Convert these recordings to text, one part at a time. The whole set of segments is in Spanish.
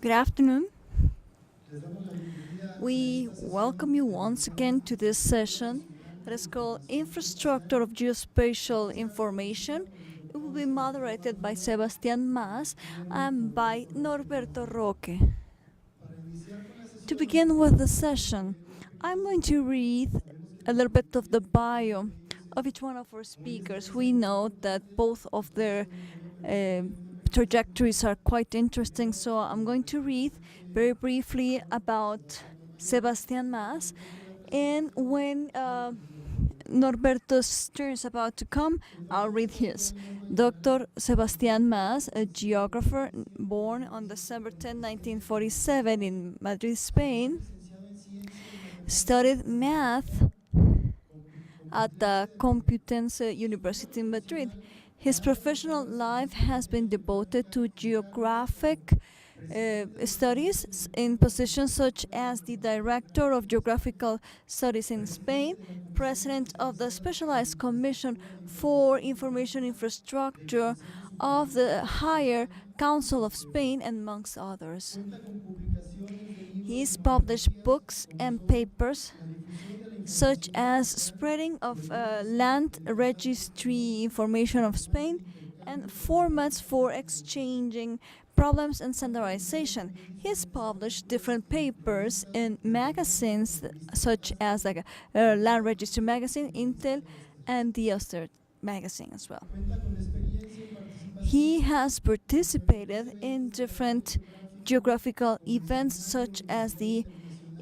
Good afternoon. We welcome you once again to this session that is called Infrastructure of Geospatial Information. It will be moderated by Sebastián Mas and by Norberto Roque. To begin with the session, I'm going to read a little bit of the bio of each one of our speakers. We know that both of their trajectories are quite interesting, so I'm going to read very briefly about Sebastián Mas, and when Norberto's turn is about to come, I'll read his. Dr. Sebastián Mas, a geographer born on December 10, 1947 in Madrid, Spain, studied math at the Complutense University in Madrid. His professional life has been devoted to geographic studies in positions such as the Director of Geographical Studies in Spain, President of the Specialized Commission for Information Infrastructure of the Higher Council of Spain, amongst others. He's published books and papers such as Spreading of Land Registry Information of Spain and Formats for Exchanging Problems and Standardization. He's published different papers in magazines such as Land Registry Magazine, Intel, and the Auster magazine as well. He has participated in different geographical events such as the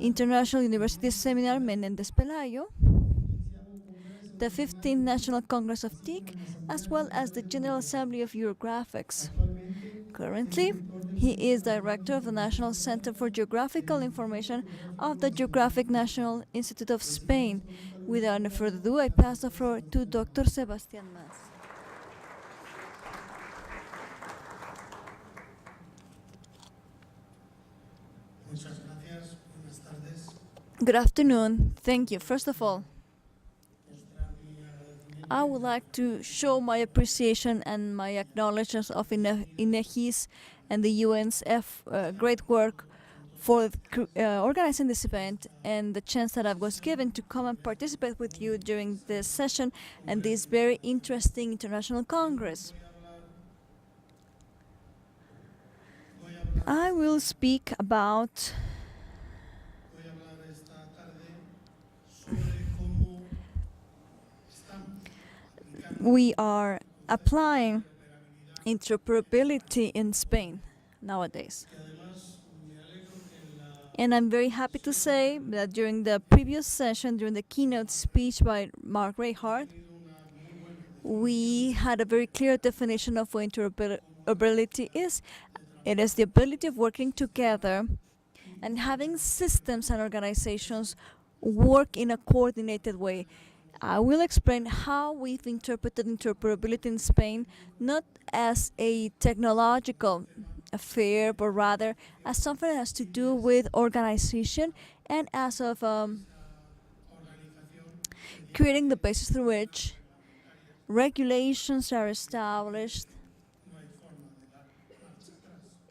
International University Seminar Menéndez Pelayo, the 15th National Congress of TIC, as well as the General Assembly of Eurographics. Currently, he is director of the National Center for Geographical Information of the Geographic National Institute of Spain. Without any further ado, I pass the floor to Dr. Sebastián Mas. Good afternoon. Thank you. First of all, I would like to show my appreciation and my acknowledgement of INEGI's and the UN's great work for organizing this event and the chance that I was given to come and participate with you during this session and this very interesting international congress. I will speak about we are applying interoperability in Spain nowadays. And I'm very happy to say that during the previous session, during the keynote speech by Mark Reinhardt, we had a very clear definition of what interoperability is. It is the ability of working together and having systems and organizations work in a coordinated way. I will explain how we've interpreted interoperability in Spain, not as a technological affair, but rather as something that has to do with organization and as of creating the basis through which regulations are established,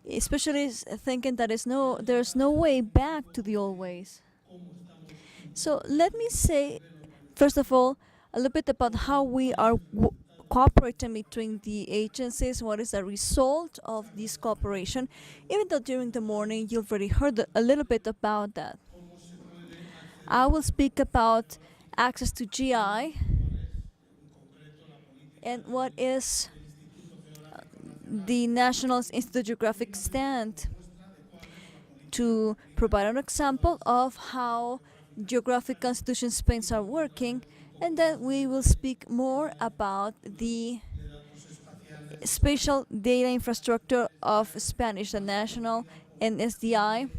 especially thinking that there's no way back to the old ways. So let me say, first of all, a little bit about how we are cooperating between the agencies, what is the result of this cooperation, even though during the morning you've already heard a little bit about that. I will speak about access to GI and what is the National Institute of Geographic stand to provide an example of how geographic institutions in Spain are working, and then we will speak more about the spatial data infrastructure of Spanish, the National NSDI,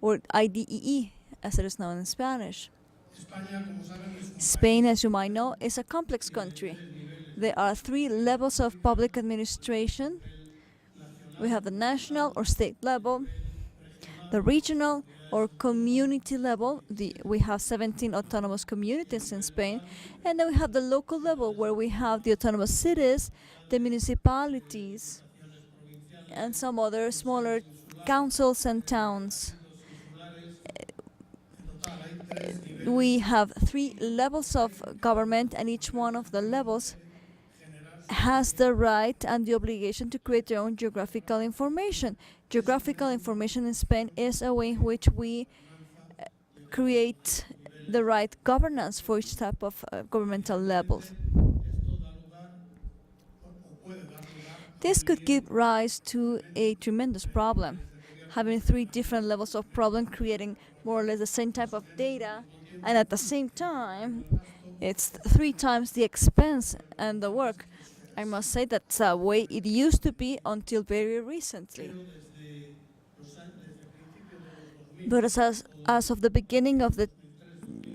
or IDEE, as it is known in Spanish. Spain, as you might know, is a complex country. There are 3 levels of public administration. We have the national or state level, the regional or community level. We have 17 autonomous communities in Spain, and then we have the local level where we have the autonomous cities, the municipalities, and some other smaller councils and towns. We have 3 levels of government, and each one of the levels has the right and the obligation to create their own geographical information. Geographical information in Spain is a way in which we create the right governance for each type of governmental level. This could give rise to a tremendous problem, having 3 different levels of problem, creating more or less the same type of data, and at the same time, it's 3 times the expense and the work. I must say that's the way it used to be until very recently. But as of the beginning of the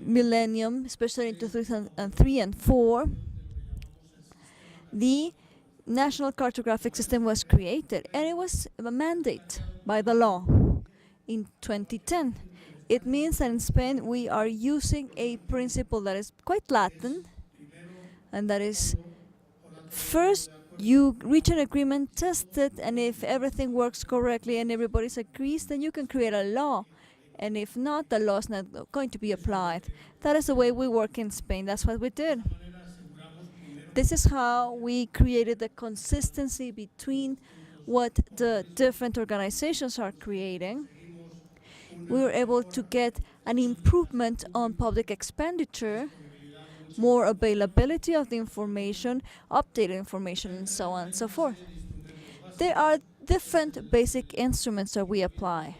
millennium, especially in 2003 and 4, the National Cartographic System was created, and it was a mandate by the law in 2010. It means that in Spain we are using a principle that is quite Latin, and that is, first you reach an agreement, test it, and if everything works correctly and everybody agrees, then you can create a law. And if not, the law is not going to be applied. That is the way we work in Spain. That's what we did. This is how we created the consistency between what the different organizations are creating. We were able to get an improvement on public expenditure, more availability of the information, updated information, and so on and so forth. There are different basic instruments that we apply.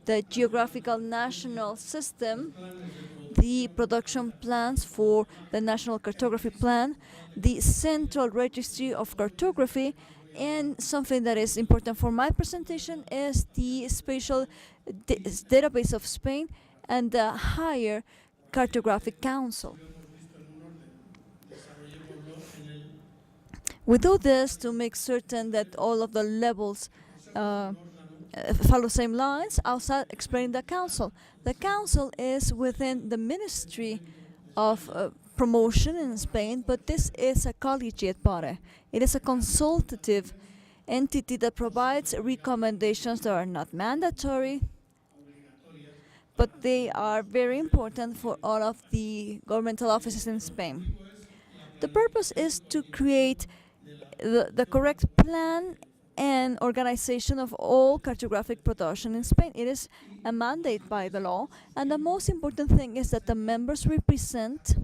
The Geographical National System, the production plans for the National Cartography Plan, the Central Registry of Cartography, and something that is important for my presentation is the Spatial Database of Spain and the Higher Cartographic Council. We do this to make certain that all of the levels follow same lines. I'll start explaining the council. The council is within the Ministry of Promotion in Spain, but this is a collegiate body. It is a consultative entity that provides recommendations that are not mandatory, but they are very important for all of the governmental offices in Spain. The purpose is to create the correct plan and organization of all cartographic production in Spain. It is a mandate by the law, and the most important thing is that the members represent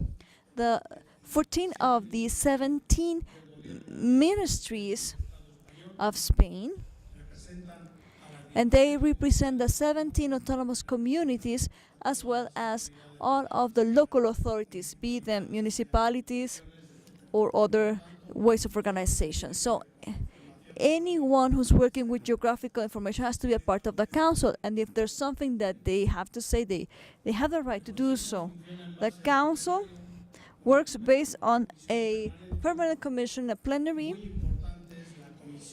the 14 of the 17 ministries of Spain, and they represent the 17 autonomous communities as well as all of the local authorities, be them municipalities or other ways of organization. So anyone who's working with geographical information has to be a part of the council, and if there's something that they have to say, they have the right to do so. The council works based on a permanent commission, a plenary.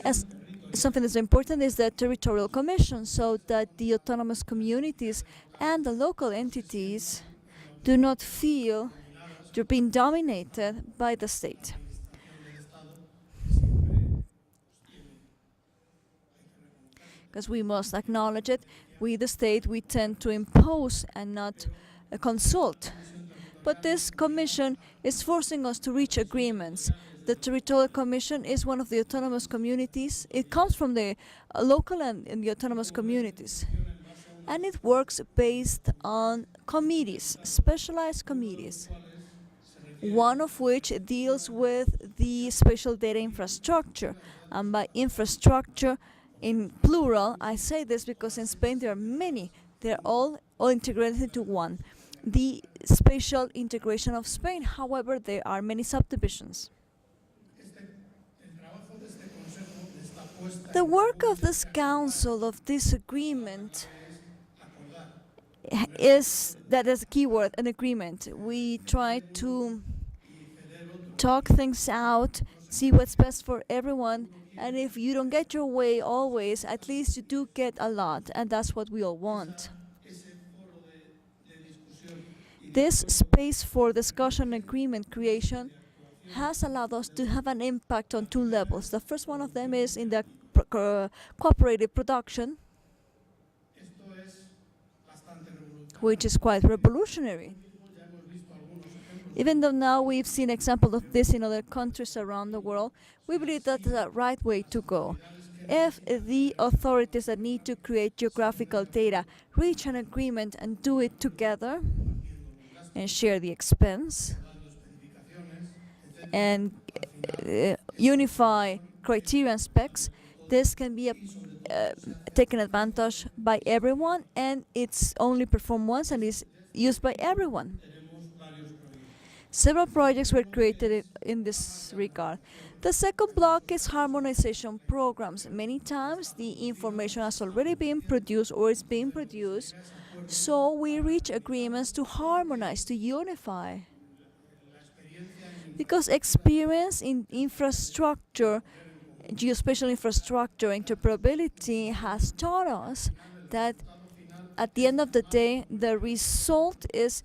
As something that's important is the territorial commission, so that the autonomous communities and the local entities do not feel they're being dominated by the state. Because we must acknowledge it, we, the state, we tend to impose and not consult. But this commission is forcing us to reach agreements. The Territorial Commission is one of the autonomous communities. It comes from the local and the autonomous communities. And it works based on committees, specialized committees, one of which deals with the spatial data infrastructure. And by infrastructure, in plural, I say this because in Spain there are many. They're all integrated into one. The spatial integration of Spain, however, there are many subdivisions. The work of this council, of this agreement, is, that is a key word, an agreement. We try to talk things out, see what's best for everyone, and if you don't get your way always, at least you do get a lot, and that's what we all want. This space for discussion and agreement creation has allowed us to have an impact on 2 levels. The first one of them is in the cooperative production, which is quite revolutionary. Even though now we've seen examples of this in other countries around the world, we believe that's the right way to go. If the authorities that need to create geographical data reach an agreement and do it together and share the expense and unify criteria and specs, this can be taken advantage by everyone, and it's only performed once and is used by everyone. Several projects were created in this regard. The second block is harmonization programs. Many times the information has already been produced or is being produced, so we reach agreements to harmonize, to unify. Because experience in infrastructure, geospatial infrastructure interoperability has taught us that at the end of the day, the result is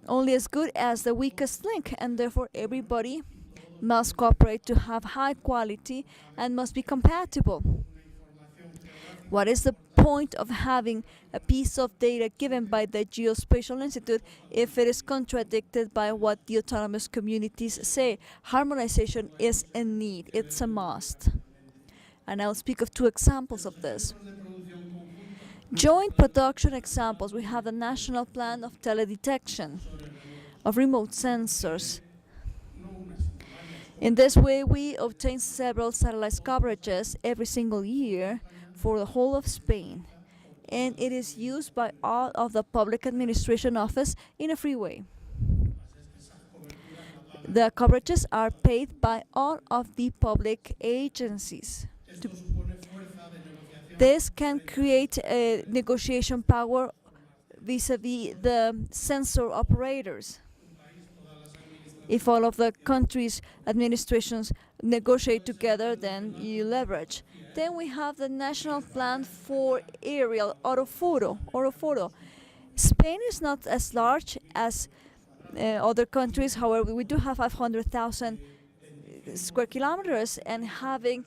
only as good as the weakest link, and therefore everybody must cooperate to have high quality and must be compatible. What is the point of having a piece of data given by the Geospatial Institute if it is contradicted by what the autonomous communities say? Harmonization is a need, it's a must. And I'll speak of two examples of this. Joint production examples. We have the National Plan of Teledetection of remote sensors. In this way, we obtain several satellite coverages every single year for the whole of Spain, and it is used by all of the public administration office in a free way. The coverages are paid by all of the public agencies. This can create a negotiation power vis-a-vis the sensor operators. If all of the countries' administrations negotiate together, then you leverage. Then we have the National Plan for Aerial Oroforo. Spain is not as large as other countries. However, we do have 500,000 square kilometers, and having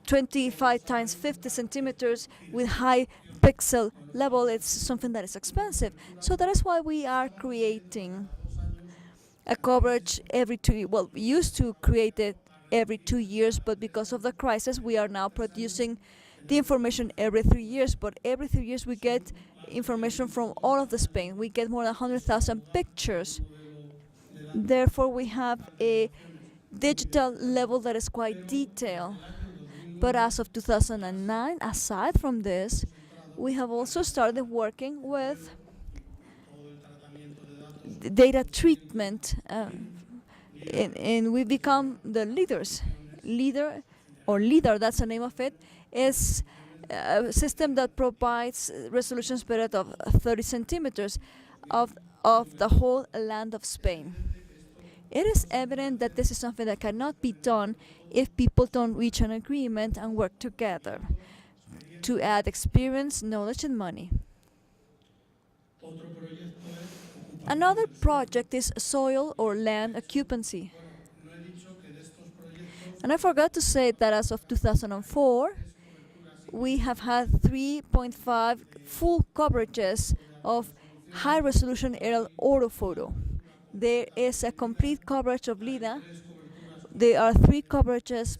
25 times 50 centimeters with high pixel level, it's something that is expensive. So that is why we are creating a coverage every 2 years. Well, we used to create it every 2 years, but because of the crisis, we are now producing the information every 3 years. But every 3 years, we get information from all of the Spain. We get more than 100,000 pictures. Therefore, we have a digital level that is quite detailed. But as of 2009, aside from this, we have also started working with data treatment, and we become the leaders. LIDAR, that's the name of it, is a system that provides resolution spread of 30 centimeters of the whole land of Spain. It is evident that this is something that cannot be done if people don't reach an agreement and work together to add experience, knowledge, and money. Another project is soil or land occupancy. And I forgot to say that as of 2004, we have had 3.5 full coverages of high-resolution aerial orthophoto. There is a complete coverage of LIDA. There are 3 coverages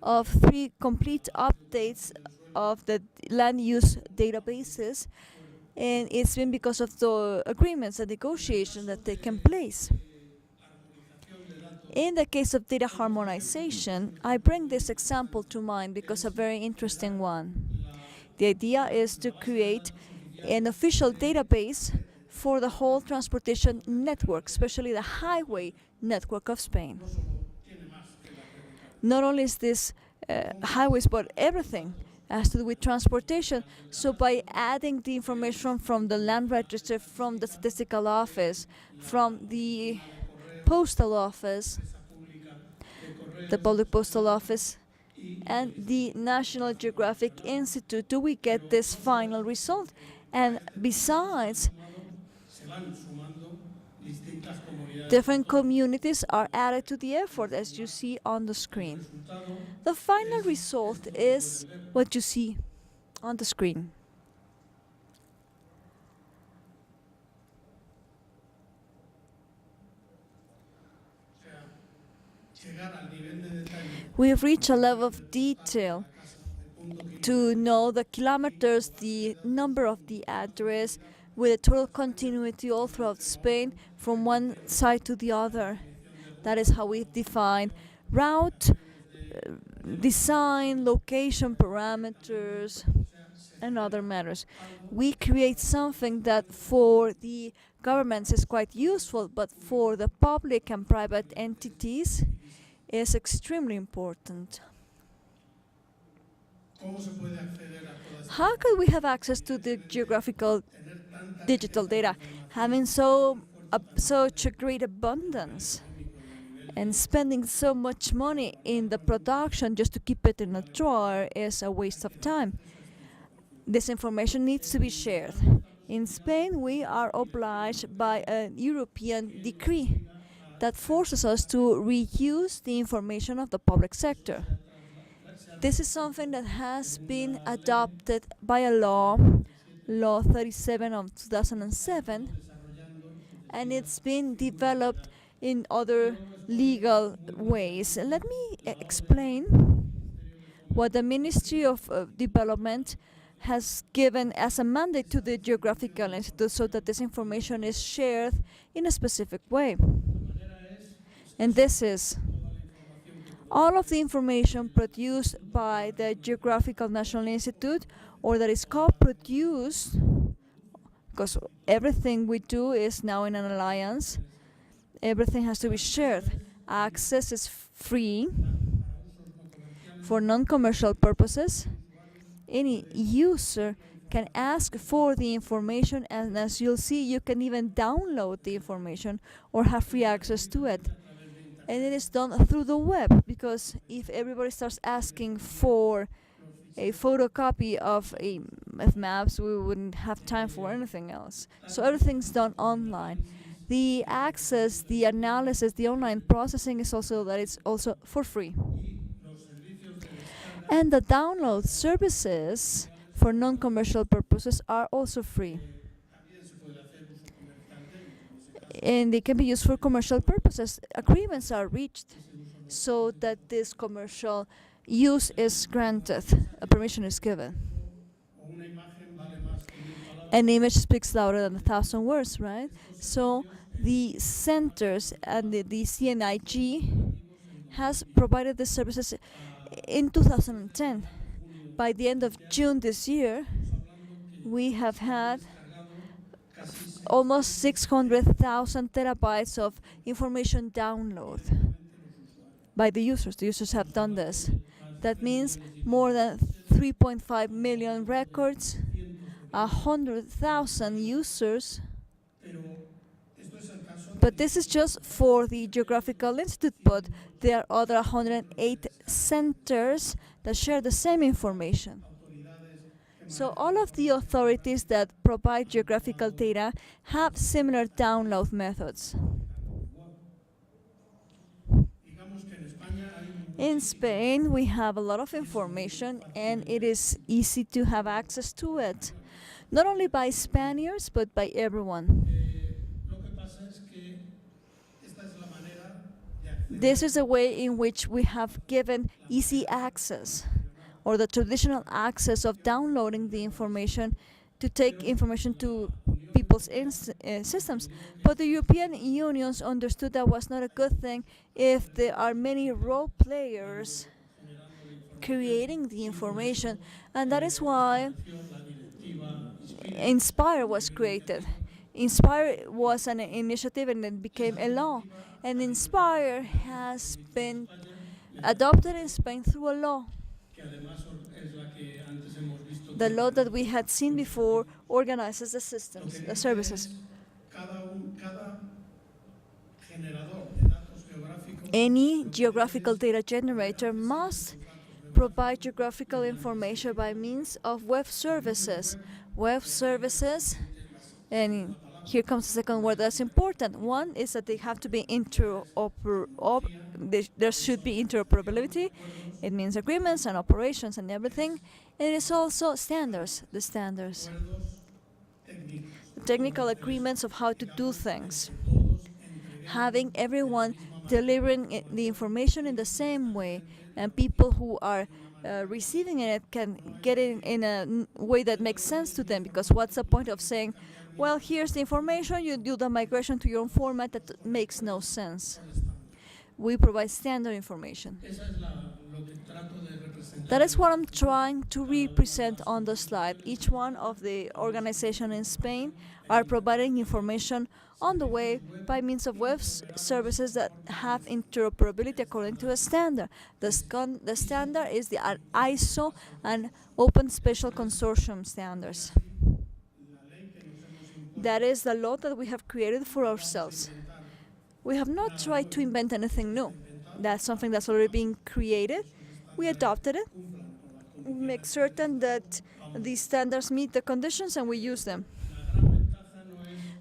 of 3 complete updates of the land use databases, and it's been because of the agreements and negotiations that taken place. In the case of data harmonization, I bring this example to mind because a very interesting one. The idea is to create an official database for the whole transportation network, especially the highway network of Spain. Not only is this highways, but everything has to do with transportation. So by adding the information from the land register, from the statistical office, from the postal office, the public postal office, and the National Geographic Institute, do we get this final result? And besides, Different communities are added to the effort, as you see on the screen. The final result is what you see on the screen. We've reached a level of detail to know the kilometers, the number of the address, with a total continuity all throughout Spain from one side to the other. That is how we define route, design, location parameters, and other matters. We create something that for the governments is quite useful, but for the public and private entities is extremely important. How could we have access to the geographical digital data, having such a great abundance and spending so much money in the production just to keep it in a drawer is a waste of time. This information needs to be shared. In Spain, we are obliged by a European decree that forces us to reuse the information of the public sector. This is something that has been adopted by a law, Law 37 of 2007, and it's been developed in other legal ways. Let me explain what the Ministry of Development has given as a mandate to the Geographical Institute so that this information is shared in a specific way. And this is all of the information produced by the Geographical National Institute or that is co-produced, because everything we do is now in an alliance, everything has to be shared. Access is free for non-commercial purposes. Any user can ask for the information, and as you'll see, you can even download the information or have free access to it. And it is done through the web, because if everybody starts asking for a photocopy of maps, we wouldn't have time for anything else. So everything's done online. The access, the analysis, the online processing is also that it's also for free. And the download services for non-commercial purposes are also free. And they can be used for commercial purposes. Agreements are reached so that this commercial use is granted, a permission is given. An image speaks louder than 1,000 words, right? So the centers and the CNIG has provided the services in 2010. By the end of June this year, we have had almost 600,000 terabytes of information download by the users. The users have done this. That means more than 3.5 million records, 100,000 users. But this is just for the Geographical Institute, but there are other 108 centers that share the same information. So all of the authorities that provide geographical data have similar download methods. In Spain, we have a lot of information, and it is easy to have access to it, not only by Spaniards, but by everyone. This is a way in which we have given easy access, or the traditional access of downloading the information to take information to people's systems. But the European Union understood that was not a good thing if there are many role players creating the information, and that is why Inspire was created. Inspire was an initiative and then became a law, and Inspire has been adopted in Spain through a law. The law that we had seen before organizes the systems, the services. Any geographical data generator must provide geographical information by means of web services. Web services, and Here comes the second word that's important. One is that they have to be there should be interoperability. It means agreements and operations and everything. And it is also standards, the standards. Technical agreements of how to do things. Having everyone delivering the information in the same way, and people who are receiving it can get it in a way that makes sense to them, because what's the point of saying, well, here's the information, you do the migration to your own format? That makes no sense. We provide standard information. That is what I'm trying to represent on the slide. Each one of the organizations in Spain are providing information on the way by means of web services that have interoperability according to a standard. The standard is the ISO and Open Spatial Consortium standards. That is the law that we have created for ourselves. We have not tried to invent anything new. That's something that's already been created. We adopted it, make certain that these standards meet the conditions, and we use them.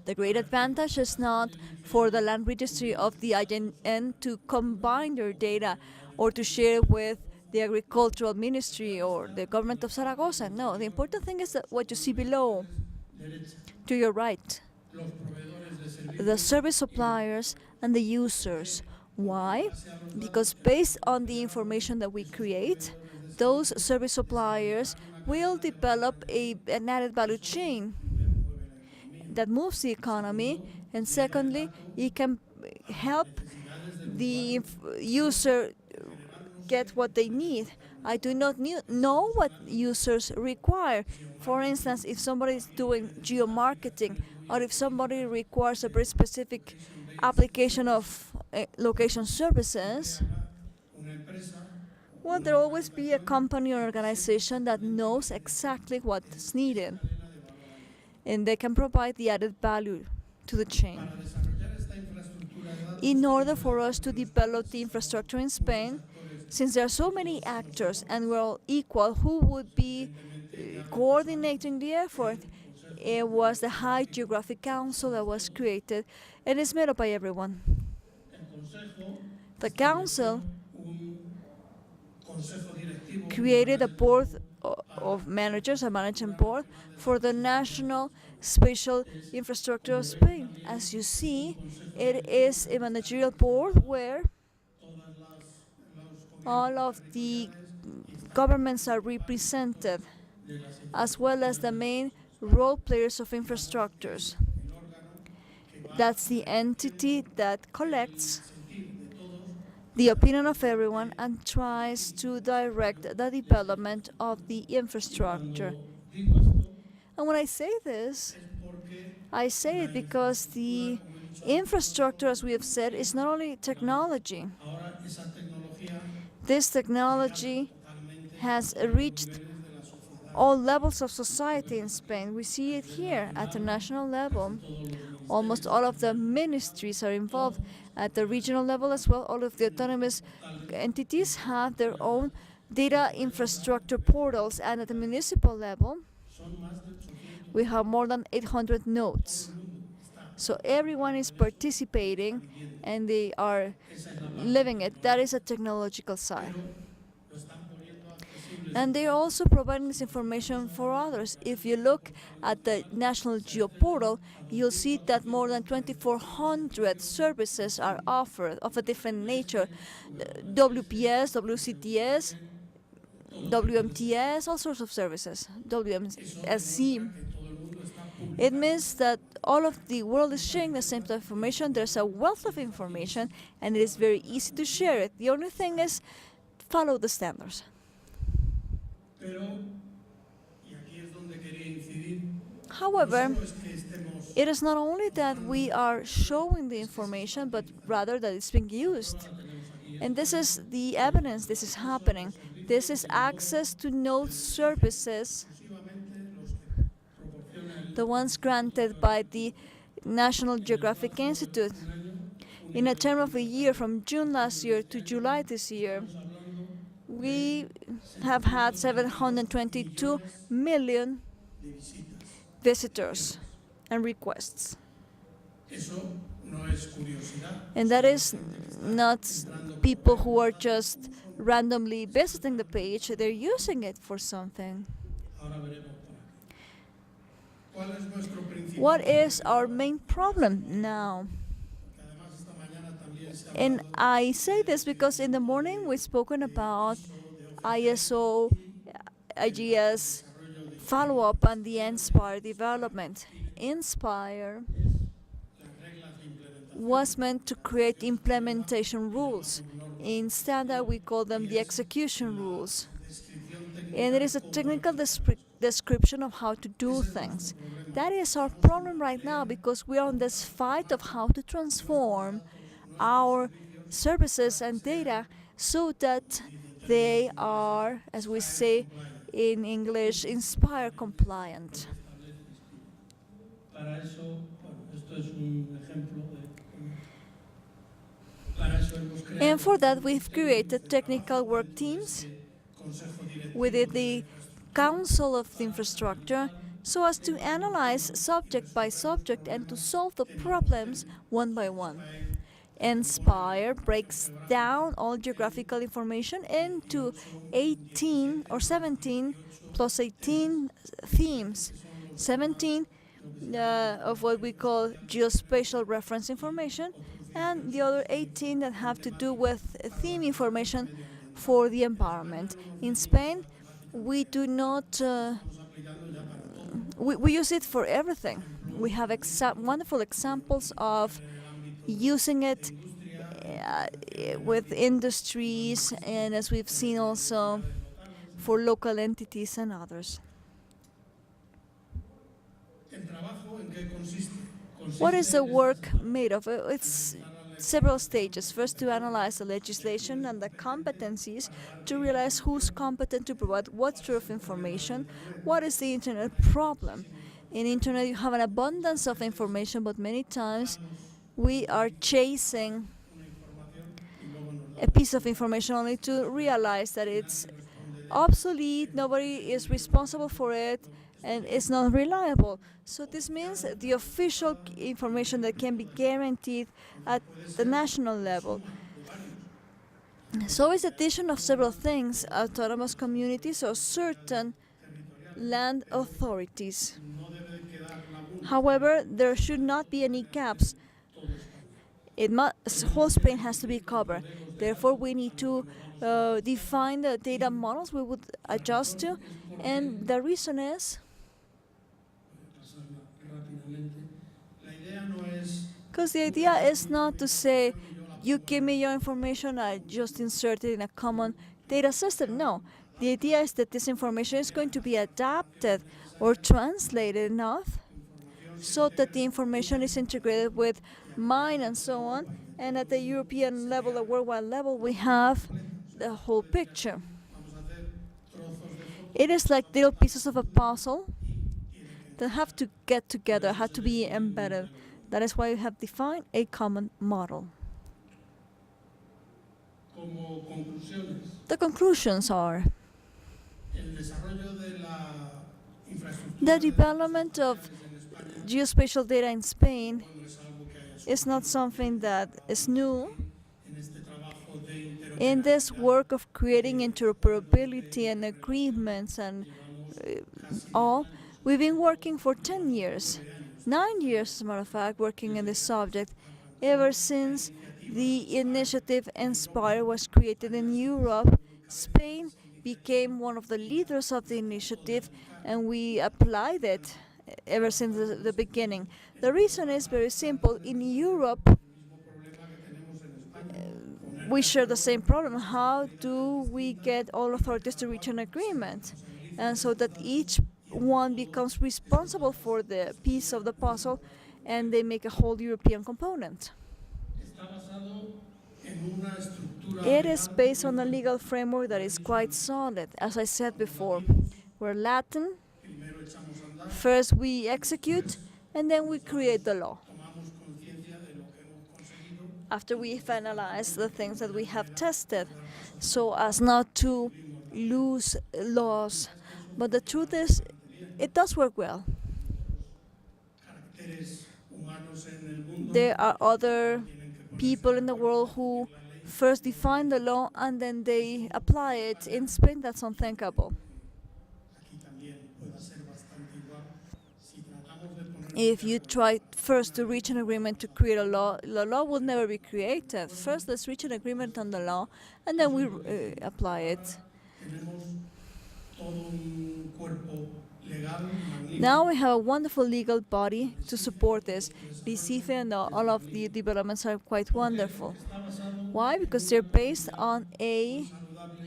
The great advantage is not for the land registry of the INN to combine their data or to share it with the agricultural ministry or the government of Zaragoza. No, the important thing is that what you see below, to your right, the service suppliers and the users. Why? Because based on the information that we create, those service suppliers will develop an added value chain that moves the economy, and secondly, it can help the user get what they need. I do not know what users require. For instance, if somebody is doing geomarketing, or if somebody requires a very specific application of location services, well, there will always be a company or organization that knows exactly what's needed, and they can provide the added value to the chain. In order for us to develop the infrastructure in Spain, since there are so many actors and we're all equal, who would be coordinating the effort? It was the High Geographic Council that was created, and it's made up by everyone. The council created a board of managers, a management board, for the National Spatial Infrastructure of Spain. As you see, it is a managerial board where all of the governments are represented, as well as the main role players of infrastructures. That's the entity that collects the opinion of everyone and tries to direct the development of the infrastructure. And when I say this, I say it because the infrastructure, as we have said, is not only technology. This technology has reached all levels of society in Spain. We see it here at the national level. Almost all of the ministries are involved. At the regional level as well, all of the autonomous entities have their own data infrastructure portals, and at the municipal level, we have more than 800 nodes. So everyone is participating and they are living it. That is a technological side. And they're also providing this information for others. If you look at the National GeoPortal, you'll see that more than 2,400 services are offered of a different nature. WPS, WCTS, WMTS, all sorts of services, WMSC. It means that all of the world is sharing the same type of information. There's a wealth of information, and it is very easy to share it. The only thing is follow the standards. However, it is not only that we are showing the information, but rather that it's being used. And this is the evidence this is happening. This is access to node services, the ones granted by the National Geographic Institute. In a term of a year, from June last year to July this year, we have had 722 million visitors and requests. And that is not people who are just randomly visiting the page, they're using it for something. What is our main problem now? And I say this because in the morning we've spoken about ISO, IGS follow-up on the Inspire development. Inspire was meant to create implementation rules. In standard, we call them the execution rules. And it is a technical description of how to do things. That is our problem right now because we are on this fight of how to transform our services and data so that they are, as we say in English, Inspire compliant. And for that, we've created technical work teams within the Council of the Infrastructure so as to analyze subject by subject and to solve the problems one by one. Inspire breaks down all geographical information into 18 or 17 plus 18 themes. 17 of what we call geospatial reference information, and the other 18 that have to do with theme information for the environment. In Spain, we do not, we use it for everything. We have wonderful examples of using it with industries, and as we've seen also for local entities and others. What is the work made of? It's several stages. First, to analyze the legislation and the competencies, to realize who's competent to provide what sort of information, what is the internet problem. In internet, you have an abundance of information, but many times we are chasing a piece of information only to realize that it's obsolete, nobody is responsible for it, and it's not reliable. So this means the official information that can be guaranteed at the national level. So it's addition of several things, autonomous communities or certain land authorities. However, there should not be any gaps. Whole Spain has to be covered. Therefore, we need to define the data models we would adjust to, and the reason is because the idea is not to say, you give me your information, I just insert it in a common data system. No, the idea is that this information is going to be adapted or translated enough so that the information is integrated with mine and so on, and at the European level, the worldwide level, we have the whole picture. It is like little pieces of a puzzle that have to get together, have to be embedded. That is why we have defined a common model. The conclusions are the development of geospatial data in Spain is not something that is new. In this work of creating interoperability and agreements and all, we've been working for 10 years, 9 years as a matter of fact, working in this subject, ever since the initiative Inspire was created in Europe. Spain became one of the leaders of the initiative, and we applied it ever since the beginning. The reason is very simple. In Europe, we share the same problem. How do we get all authorities to reach an agreement? And so that each one becomes responsible for the piece of the puzzle, and they make a whole European component. It is based on a legal framework that is quite solid. As I said before, we're Latin. First we execute, and then we create the law. After we've analyzed the things that we have tested, so as not to lose laws. But the truth is, it does work well. there are other people in the world who first define the law and then they apply it. In Spain, that's unthinkable. If you try first to reach an agreement to create a law, the law will never be created. First, let's reach an agreement on the law, and then we apply it. Now we have a wonderful legal body to support this. The CIFE and all of the developments are quite wonderful. Why? Because they're based on a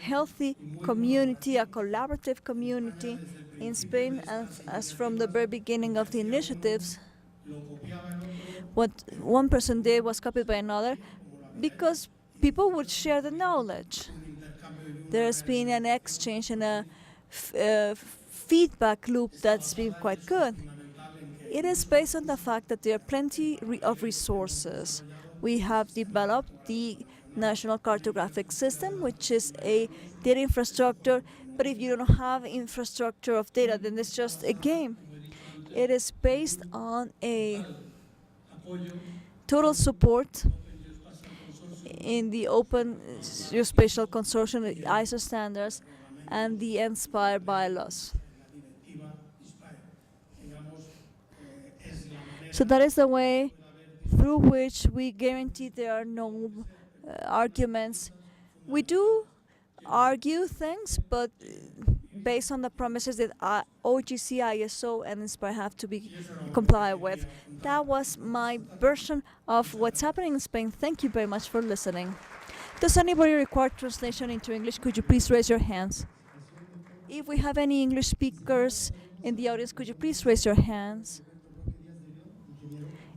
healthy community, a collaborative community in Spain, as from the very beginning of the initiatives. What one person did was copied by another because people would share the knowledge. There has been an exchange and a feedback loop that's been quite good. It is based on the fact that there are plenty of resources. We have developed the National Cartographic System, which is a data infrastructure, but if you don't have infrastructure of data, then it's just a game. It is based on a total support in the Open Geospatial Consortium, the ISO standards, and the INSPIRE bylaws. So that is the way through which we guarantee there are no arguments. We do argue things, but based on the promises that OGC, ISO, and INSPIRE have to be complied with. That was my version of what's happening in Spain. Thank you very much for listening. Does anybody require translation into English? Could you please raise your hands? If we have any English speakers in the audience, could you please raise your hands?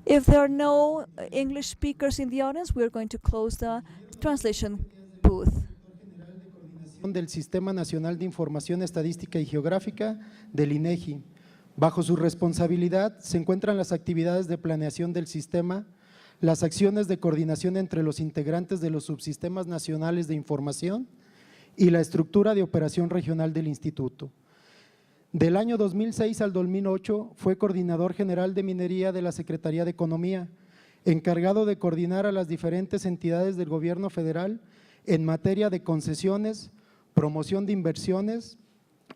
If there are no English speakers in the audience, we're going to close the translation booth. Del Sistema Nacional de Información Estadística y Geográfica del INEGI. Bajo su responsabilidad se encuentran las actividades de planeación del sistema, las acciones de coordinación entre los integrantes de los subsistemas nacionales de información y la estructura de operación regional del instituto. Del año 2006 al 2008 fue coordinador general de minería de la Secretaría de Economía, encargado de coordinar a las diferentes entidades del gobierno federal en materia de concesiones, promoción de inversiones,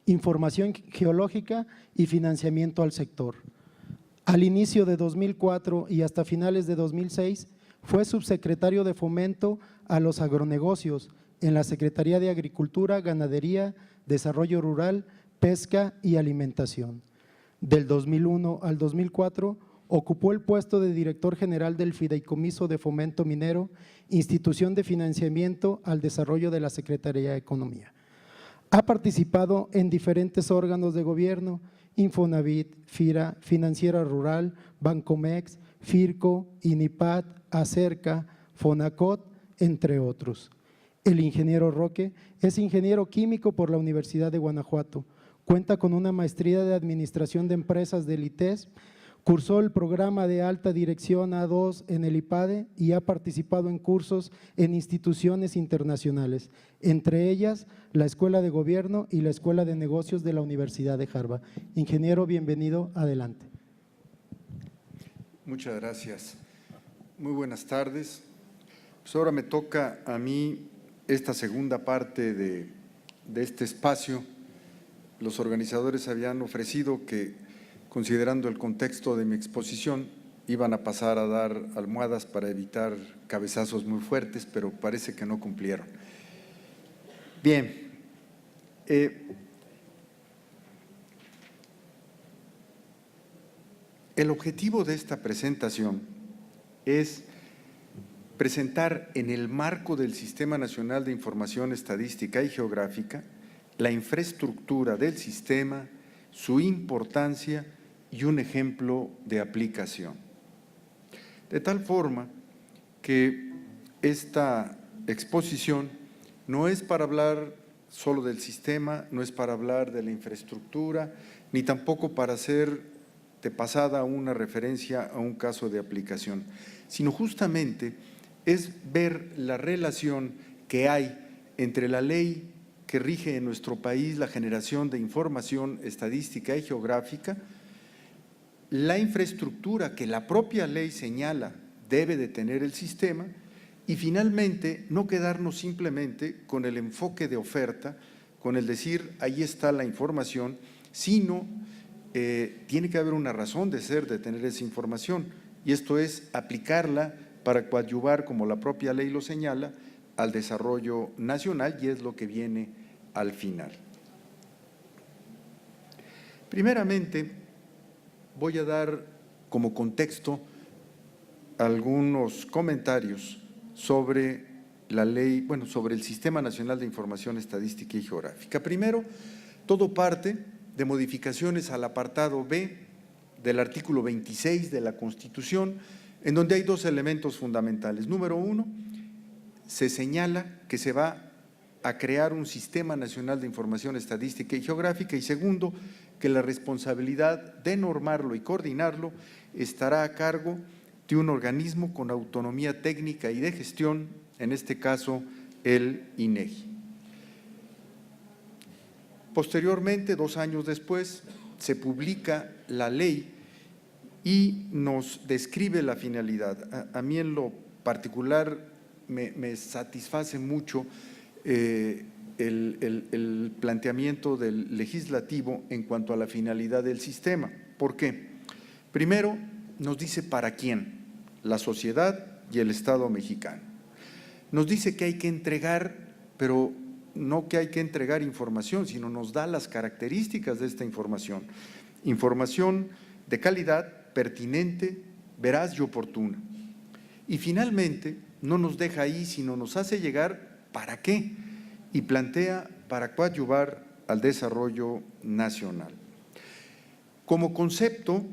información geológica y financiamiento al sector. Al inicio de 2004 y hasta finales de 2006 fue subsecretario de Fomento a los Agronegocios en la Secretaría de Agricultura, Ganadería, Desarrollo Rural, Pesca y Alimentación. Del 2001 al 2004 ocupó el puesto de director general del Fideicomiso de Fomento Minero, institución de financiamiento al desarrollo de la Secretaría de Economía. Ha participado en diferentes órganos de gobierno, Infonavit, FIRA, Financiera Rural, Bancomex, FIRCO, INIPAD, Acerca, Fonacot, entre otros. El ingeniero Roque es ingeniero químico por la Universidad de Guanajuato, cuenta con una maestría de Administración de Empresas del ITES, cursó el programa de alta dirección A2 en el IPADE y ha participado en cursos en instituciones internacionales, entre ellas la Escuela de Gobierno y la Escuela de Negocios de la Universidad de Harvard. Ingeniero, bienvenido, adelante. Muchas gracias. Muy buenas tardes. Pues ahora me toca a mí esta segunda parte de este espacio. Los organizadores habían ofrecido que, considerando el contexto de mi exposición, iban a pasar a dar almohadas para evitar cabezazos muy fuertes, pero parece que no cumplieron. Bien, el objetivo de esta presentación es presentar en el marco del Sistema Nacional de Información Estadística y Geográfica la infraestructura del sistema, su importancia y un ejemplo de aplicación. De tal forma que esta exposición no es para hablar solo del sistema, no es para hablar de la infraestructura, ni tampoco para hacer de pasada una referencia a un caso de aplicación, sino justamente es ver la relación que hay entre la ley que rige en nuestro país la generación de información estadística y geográfica la infraestructura que la propia ley señala debe de tener el sistema y finalmente no quedarnos simplemente con el enfoque de oferta, con el decir ahí está la información, sino tiene que haber una razón de ser de tener esa información y esto es aplicarla para coadyuvar, como la propia ley lo señala, al desarrollo nacional y es lo que viene al final. Primeramente, voy a dar como contexto algunos comentarios sobre la ley, bueno, sobre el Sistema Nacional de Información Estadística y Geográfica. Primero, todo parte de modificaciones al apartado B del artículo 26 de la Constitución, en donde hay dos elementos fundamentales. Número uno, se señala que se va a crear un Sistema Nacional de Información Estadística y Geográfica y segundo, que la responsabilidad de normarlo y coordinarlo estará a cargo de un organismo con autonomía técnica y de gestión, en este caso el INEGI. Posteriormente, 2 años después, se publica la ley y nos describe la finalidad. A mí en lo particular me satisface mucho el planteamiento del legislativo en cuanto a la finalidad del sistema. ¿Por qué? Primero, nos dice para quién, la sociedad y el Estado mexicano. Nos dice que hay que entregar, pero no que hay que entregar información, sino nos da las características de esta información. Información de calidad, pertinente, veraz y oportuna. Y finalmente, no nos deja ahí, sino nos hace llegar para qué y plantea para coadyuvar al desarrollo nacional. Como concepto,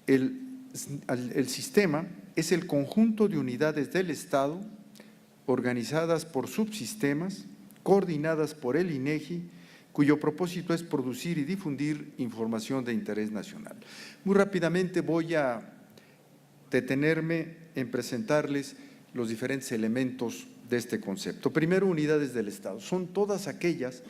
el sistema es el conjunto de unidades del Estado organizadas por subsistemas, coordinadas por el INEGI, cuyo propósito es producir y difundir información de interés nacional. Muy rápidamente voy a detenerme en presentarles los diferentes elementos de este concepto. Primero, unidades del Estado. Son todas aquellas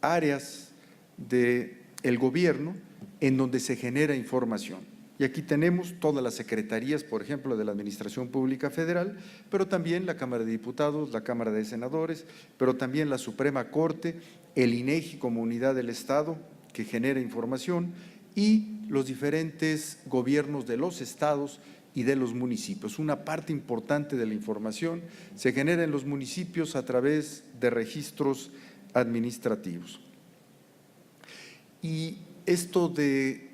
áreas del gobierno en donde se genera información. Y aquí tenemos todas las secretarías, por ejemplo, de la Administración Pública Federal, pero también la Cámara de Diputados, la Cámara de Senadores, pero también la Suprema Corte, el INEGI como unidad del Estado que genera información y los diferentes gobiernos de los estados y de los municipios. Una parte importante de la información se genera en los municipios a través de registros administrativos. Y esto de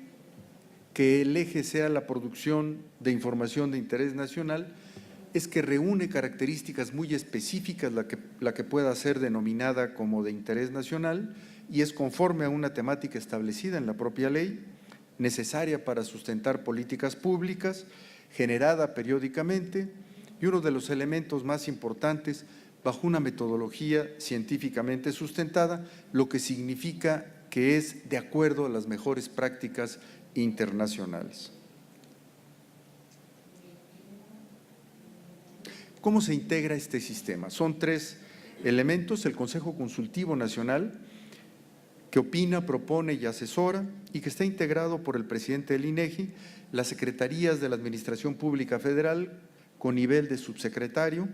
que el eje sea la producción de información de interés nacional es que reúne características muy específicas la que pueda ser denominada como de interés nacional y es conforme a una temática establecida en la propia ley, necesaria para sustentar políticas públicas, generada periódicamente y uno de los elementos más importantes bajo una metodología científicamente sustentada, lo que significa que es de acuerdo a las mejores prácticas internacionales. ¿Cómo se integra este sistema? Son 3 elementos: el Consejo Consultivo Nacional, que opina, propone y asesora y que está integrado por el presidente del INEGI, las secretarías de la Administración Pública Federal con nivel de subsecretario,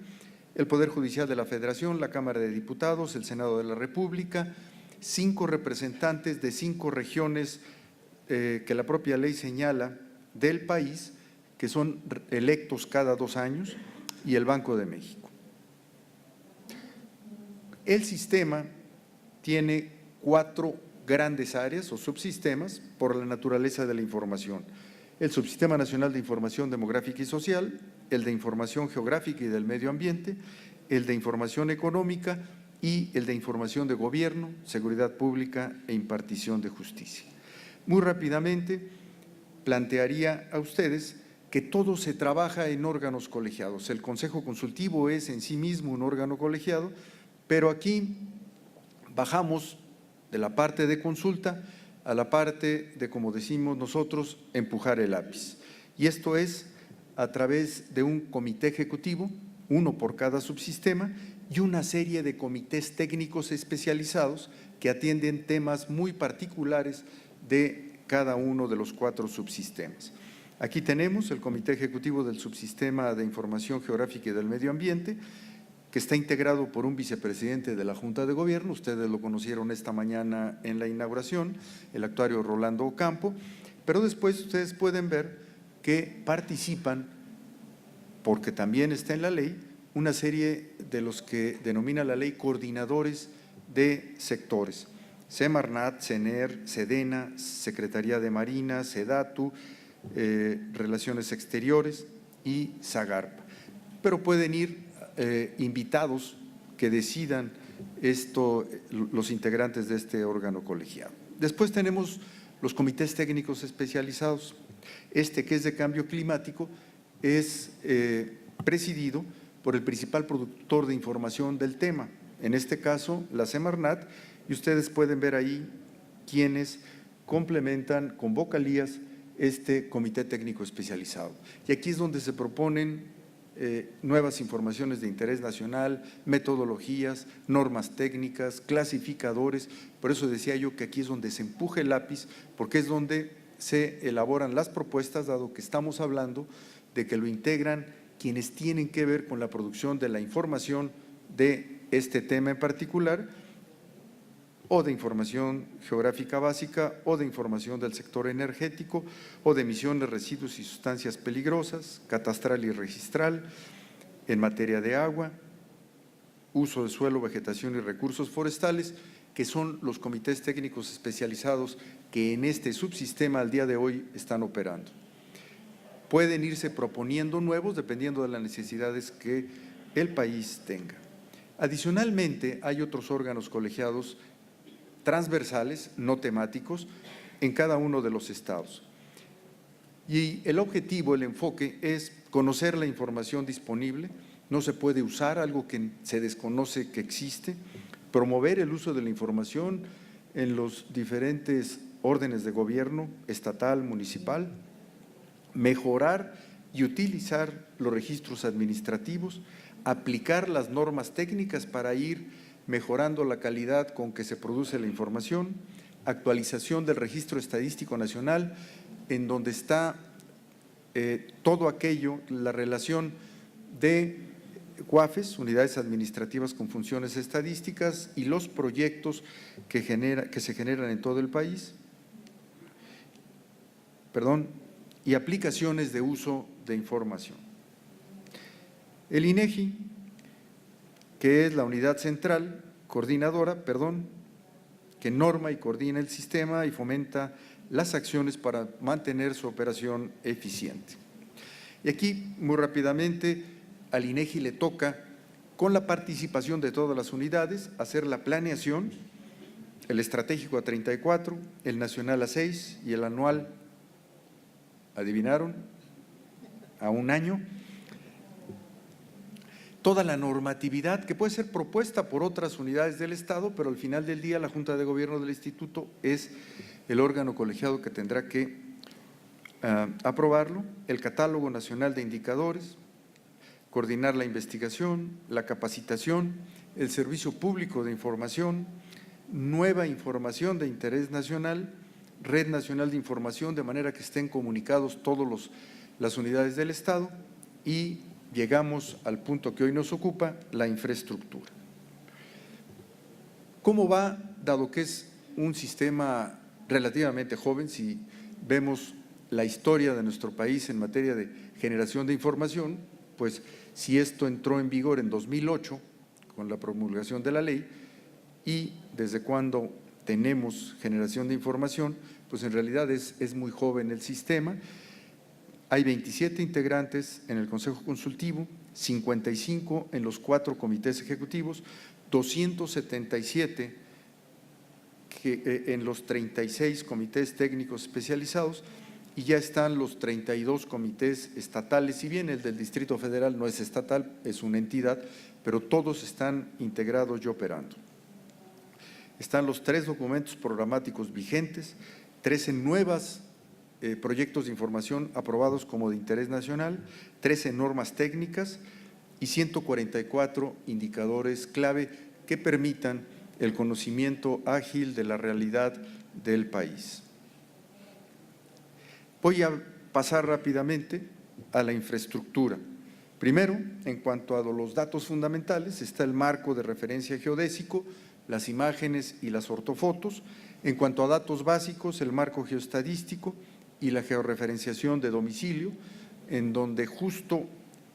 el Poder Judicial de la Federación, la Cámara de Diputados, el Senado de la República, 5 representantes de 5 regiones que la propia ley señala del país, que son electos cada 2 años, y el Banco de México. El sistema tiene 4 grandes áreas o subsistemas por la naturaleza de la información. El Subsistema Nacional de Información Demográfica y Social, el de Información Geográfica y del Medio Ambiente, el de Información Económica y el de Información de Gobierno, Seguridad Pública e Impartición de Justicia. Muy rápidamente plantearía a ustedes que todo se trabaja en órganos colegiados. El Consejo Consultivo es en sí mismo un órgano colegiado, pero aquí bajamos de la parte de consulta a la parte de, como decimos nosotros, empujar el lápiz. Y esto es a través de un comité ejecutivo, uno por cada subsistema, y una serie de comités técnicos especializados que atienden temas muy particulares de cada uno de los 4 subsistemas. Aquí tenemos el Comité Ejecutivo del Subsistema de Información Geográfica y del Medio Ambiente, que está integrado por un vicepresidente de la Junta de Gobierno, ustedes lo conocieron esta mañana en la inauguración, el actuario Rolando Ocampo, pero después ustedes pueden ver que participan, porque también está en la ley, una serie de los que denomina la ley coordinadores de sectores: Semarnat, CENER, SEDENA, Secretaría de Marina, SEDATU, Relaciones Exteriores y SAGARPA. Pero pueden ir invitados que decidan esto, los integrantes de este órgano colegiado. Después tenemos los comités técnicos especializados. Este, que es de cambio climático, es presidido por el principal productor de información del tema, en este caso la Semarnat, y ustedes pueden ver ahí quienes complementan con vocalías este comité técnico especializado. Y aquí es donde se proponen nuevas informaciones de interés nacional, metodologías, normas técnicas, clasificadores. Por eso decía yo que aquí es donde se empuja el lápiz, porque es donde se elaboran las propuestas, dado que estamos hablando de que lo integran quienes tienen que ver con la producción de la información de este tema en particular, o de información geográfica básica, o de información del sector energético, o de emisiones, residuos y sustancias peligrosas, catastral y registral, en materia de agua, uso de suelo, vegetación y recursos forestales, que son los comités técnicos especializados que en este subsistema al día de hoy están operando. Pueden irse proponiendo nuevos dependiendo de las necesidades que el país tenga. Adicionalmente, hay otros órganos colegiados transversales, no temáticos, en cada uno de los estados. Y el objetivo, el enfoque, es conocer la información disponible, no se puede usar algo que se desconoce que existe, promover el uso de la información en los diferentes órdenes de gobierno, estatal, municipal, mejorar y utilizar los registros administrativos, aplicar las normas técnicas para ir mejorando la calidad con que se produce la información, actualización del Registro Estadístico Nacional, en donde está todo aquello, la relación de UAFES, unidades administrativas con funciones estadísticas, y los proyectos que se generan en todo el país, y aplicaciones de uso de información. El INEGI, que es la unidad central, coordinadora, que norma y coordina el sistema y fomenta las acciones para mantener su operación eficiente. Y aquí, muy rápidamente, al INEGI le toca, con la participación de todas las unidades, hacer la planeación, el estratégico a 34, el nacional a 6 y el anual, ¿adivinaron?, a 1 año. Toda la normatividad que puede ser propuesta por otras unidades del Estado, pero al final del día la Junta de Gobierno del Instituto es el órgano colegiado que tendrá que aprobarlo, el catálogo nacional de indicadores, coordinar la investigación, la capacitación, el servicio público de información, nueva información de interés nacional, red nacional de información, de manera que estén comunicados todas las unidades del Estado, y llegamos al punto que hoy nos ocupa, la infraestructura. ¿Cómo va, dado que es un sistema relativamente joven, si vemos la historia de nuestro país en materia de generación de información? Pues si esto entró en vigor en 2008 con la promulgación de la ley, y desde cuando tenemos generación de información, pues en realidad es muy joven el sistema. Hay 27 integrantes en el Consejo Consultivo, 55 en los 4 comités ejecutivos, 277 en los 36 comités técnicos especializados, y ya están los 32 comités estatales. Si bien el del Distrito Federal no es estatal, es una entidad, pero todos están integrados y operando. Están los 3 documentos programáticos vigentes, 13 nuevas proyectos de información aprobados como de interés nacional, 13 normas técnicas y 144 indicadores clave que permitan el conocimiento ágil de la realidad del país. Voy a pasar rápidamente a la infraestructura. Primero, en cuanto a los datos fundamentales, está el marco de referencia geodésico, las imágenes y las ortofotos. En cuanto a datos básicos, el marco geoestadístico y la georreferenciación de domicilio, en donde justo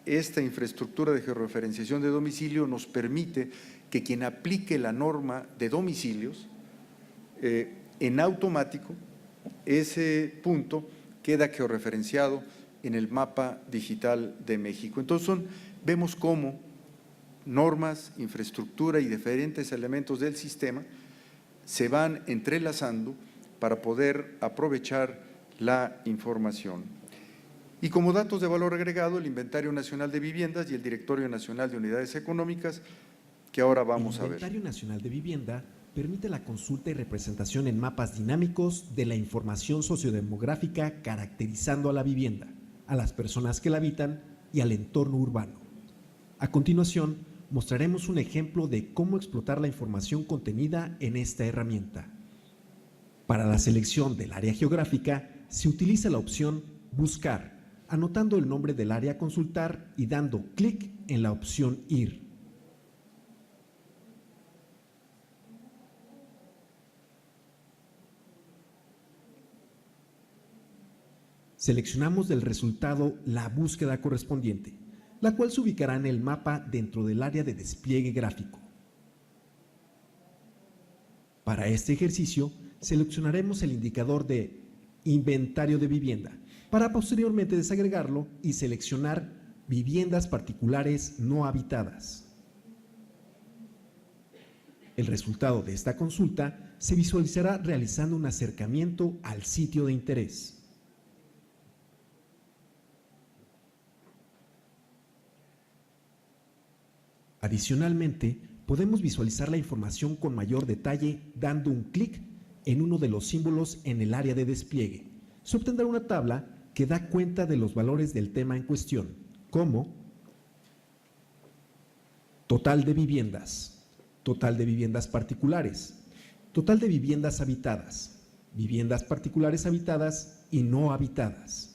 esta infraestructura de georreferenciación de domicilio nos permite que quien aplique la norma de domicilios, en automático, ese punto queda georreferenciado en el mapa digital de México. Entonces, vemos cómo normas, infraestructura y diferentes elementos del sistema se van entrelazando para poder aprovechar la información. Y como datos de valor agregado, el Inventario Nacional de Viviendas y el Directorio Nacional de Unidades Económicas, que ahora vamos a ver. El Inventario Nacional de Vivienda permite la consulta y representación en mapas dinámicos de la información sociodemográfica caracterizando a la vivienda, a las personas que la habitan y al entorno urbano. A continuación, mostraremos un ejemplo de cómo explotar la información contenida en esta herramienta. Para la selección del área geográfica, se utiliza la opción Buscar, anotando el nombre del área a consultar y dando clic en la opción Ir. Seleccionamos del resultado la búsqueda correspondiente, la cual se ubicará en el mapa dentro del área de despliegue gráfico. Para este ejercicio, seleccionaremos el indicador de Inventario de Vivienda, para posteriormente desagregarlo y seleccionar Viviendas particulares no habitadas. El resultado de esta consulta se visualizará realizando un acercamiento al sitio de interés. Adicionalmente, podemos visualizar la información con mayor detalle dando un clic en uno de los símbolos en el área de despliegue. Se obtendrá una tabla que da cuenta de los valores del tema en cuestión, como total de viviendas particulares, total de viviendas habitadas, viviendas particulares habitadas y no habitadas.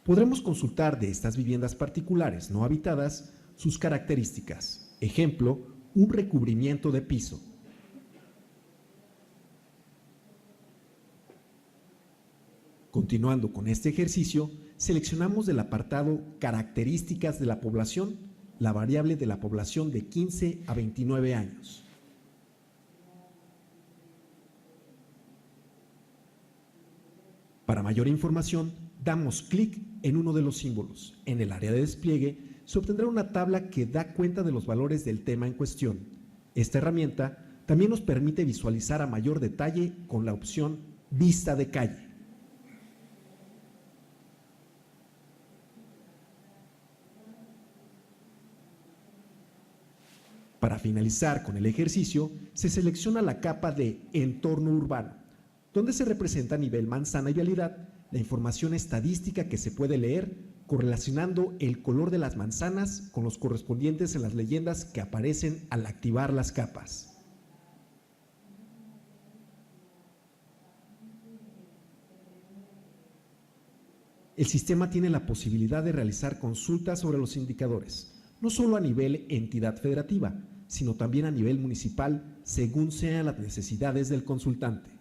Podremos consultar de estas viviendas particulares no habitadas sus características. Ejemplo, un recubrimiento de piso. Continuando con este ejercicio, seleccionamos del apartado Características de la población, la variable de la población de 15 a 29 años. Para mayor información, damos clic en uno de los símbolos. En el área de despliegue se obtendrá una tabla que da cuenta de los valores del tema en cuestión. Esta herramienta también nos permite visualizar a mayor detalle con la opción Vista de calle. Para finalizar con el ejercicio, se selecciona la capa de Entorno Urbano, donde se representa a nivel manzana y vialidad la información estadística que se puede leer correlacionando el color de las manzanas con los correspondientes en las leyendas que aparecen al activar las capas. El sistema tiene la posibilidad de realizar consultas sobre los indicadores, no solo a nivel entidad federativa, sino también a nivel municipal, según sean las necesidades del consultante.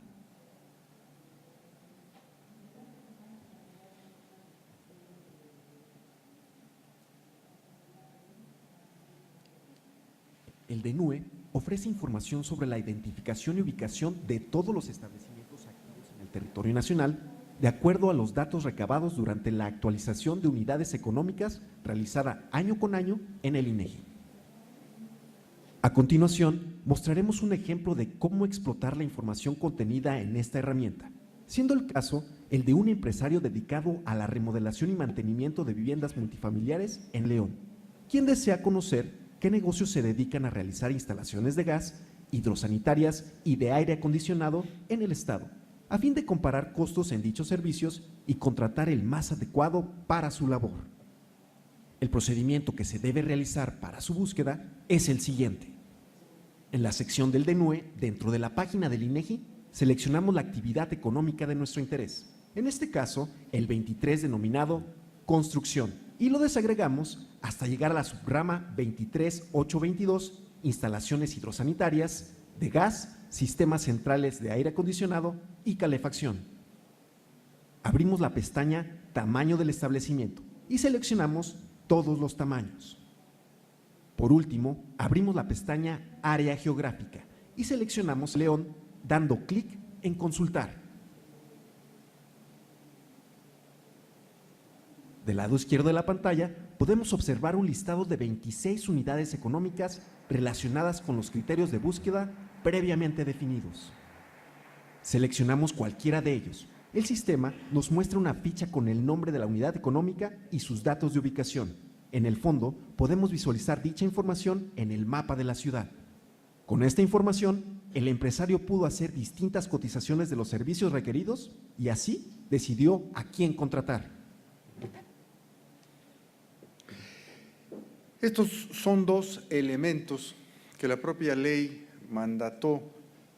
El DNUE ofrece información sobre la identificación y ubicación de todos los establecimientos activos en el territorio nacional, de acuerdo a los datos recabados durante la actualización de unidades económicas realizada año con año en el INEGI. A continuación, mostraremos un ejemplo de cómo explotar la información contenida en esta herramienta, siendo el caso el de un empresario dedicado a la remodelación y mantenimiento de viviendas multifamiliares en León, quien desea conocer qué negocios se dedican a realizar instalaciones de gas, hidrosanitarias y de aire acondicionado en el estado, a fin de comparar costos en dichos servicios y contratar el más adecuado para su labor. El procedimiento que se debe realizar para su búsqueda es el siguiente. En la sección del DNUE, dentro de la página del INEGI, seleccionamos la actividad económica de nuestro interés. En este caso, el 23 denominado construcción, y lo desagregamos hasta llegar a la subrama 23.822, instalaciones hidrosanitarias, de gas, sistemas centrales de aire acondicionado y calefacción. Abrimos la pestaña Tamaño del establecimiento y seleccionamos todos los tamaños. Por último, abrimos la pestaña Área geográfica y seleccionamos León dando clic en Consultar. Del lado izquierdo de la pantalla podemos observar un listado de 26 unidades económicas relacionadas con los criterios de búsqueda previamente definidos. Seleccionamos cualquiera de ellos. El sistema nos muestra una ficha con el nombre de la unidad económica y sus datos de ubicación. En el fondo, podemos visualizar dicha información en el mapa de la ciudad. Con esta información, el empresario pudo hacer distintas cotizaciones de los servicios requeridos y así decidió a quién contratar. Estos son dos elementos que la propia ley mandató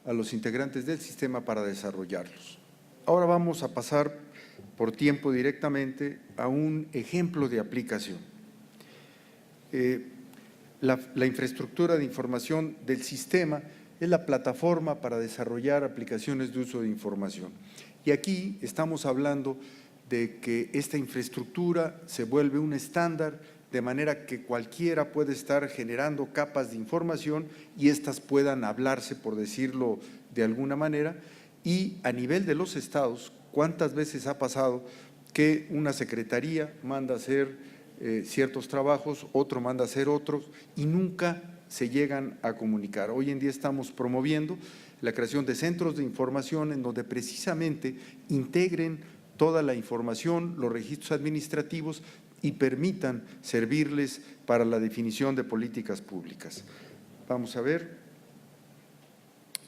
a los integrantes del sistema para desarrollarlos. Ahora vamos a pasar por tiempo directamente a un ejemplo de aplicación. La infraestructura de información del sistema es la plataforma para desarrollar aplicaciones de uso de información. Y aquí estamos hablando de que esta infraestructura se vuelve un estándar, de manera que cualquiera puede estar generando capas de información y éstas puedan hablarse, por decirlo de alguna manera, y a nivel de los estados, ¿cuántas veces ha pasado que una secretaría manda a hacer ciertos trabajos, otro manda a hacer otros y nunca se llegan a comunicar? Hoy en día estamos promoviendo la creación de centros de información en donde precisamente integren toda la información, los registros administrativos y permitan servirles para la definición de políticas públicas. Vamos a ver.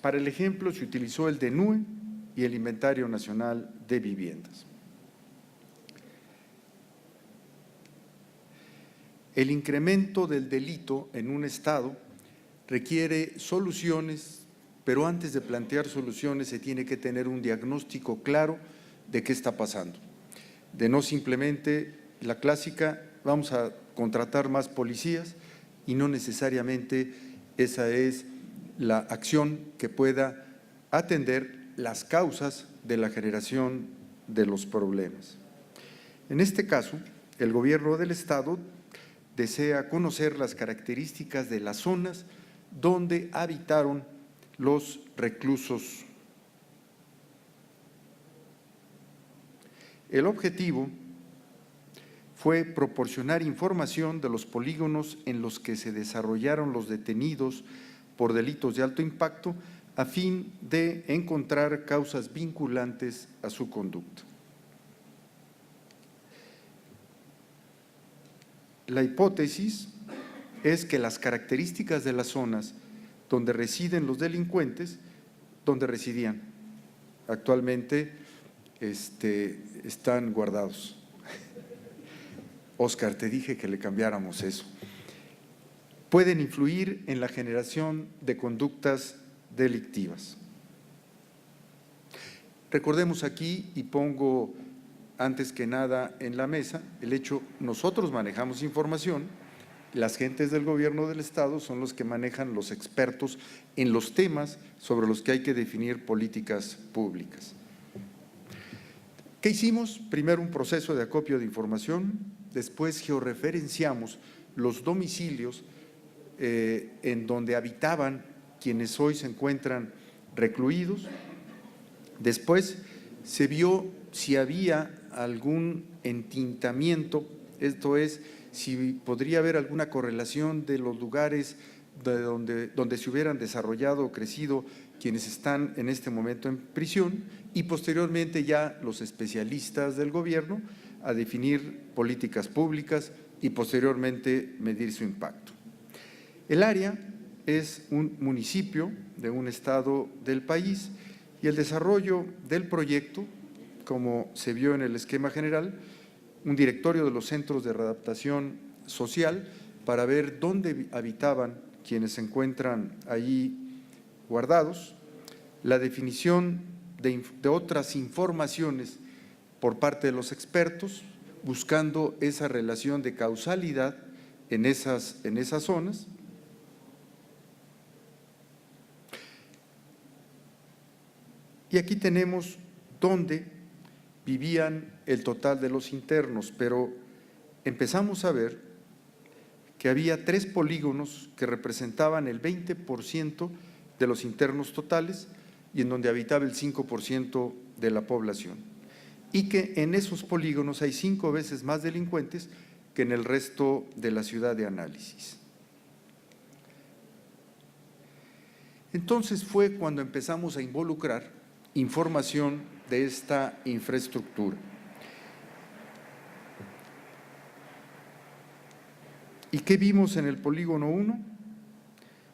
Para el ejemplo se utilizó el DNUE y el Inventario Nacional de Viviendas. El incremento del delito en un estado requiere soluciones, pero antes de plantear soluciones se tiene que tener un diagnóstico claro de qué está pasando. De no simplemente la clásica, vamos a contratar más policías y no necesariamente esa es la acción que pueda atender las causas de la generación de los problemas. En este caso, el gobierno del estado desea conocer las características de las zonas donde habitaron los reclusos. El objetivo fue proporcionar información de los polígonos en los que se desarrollaron los detenidos por delitos de alto impacto a fin de encontrar causas vinculantes a su conducta. La hipótesis es que las características de las zonas donde residen los delincuentes, donde residían, actualmente están guardados. Óscar, te dije que le cambiáramos eso. Pueden influir en la generación de conductas delictivas. Recordemos aquí, y pongo antes que nada en la mesa, el hecho, nosotros manejamos información, las gentes del gobierno del estado son los que manejan los expertos en los temas sobre los que hay que definir políticas públicas. ¿Qué hicimos? Primero un proceso de acopio de información, después georreferenciamos los domicilios en donde habitaban quienes hoy se encuentran recluidos, después se vio si había algún entintamiento, esto es, si podría haber alguna correlación de los lugares donde se hubieran desarrollado o crecido quienes están en este momento en prisión y posteriormente ya los especialistas del gobierno a definir políticas públicas y posteriormente medir su impacto. El área es un municipio de un estado del país y el desarrollo del proyecto, como se vio en el esquema general, un directorio de los centros de readaptación social para ver dónde habitaban quienes se encuentran allí guardados, la definición de otras informaciones por parte de los expertos, buscando esa relación de causalidad en esas zonas. Y aquí tenemos dónde vivían el total de los internos, pero empezamos a ver que había 3 polígonos que representaban el 20% de los internos totales y en donde habitaba el 5% de la población. Y que en esos polígonos hay 5 veces más delincuentes que en el resto de la ciudad de análisis. Entonces fue cuando empezamos a involucrar información de esta infraestructura. ¿Y qué vimos en el polígono 1?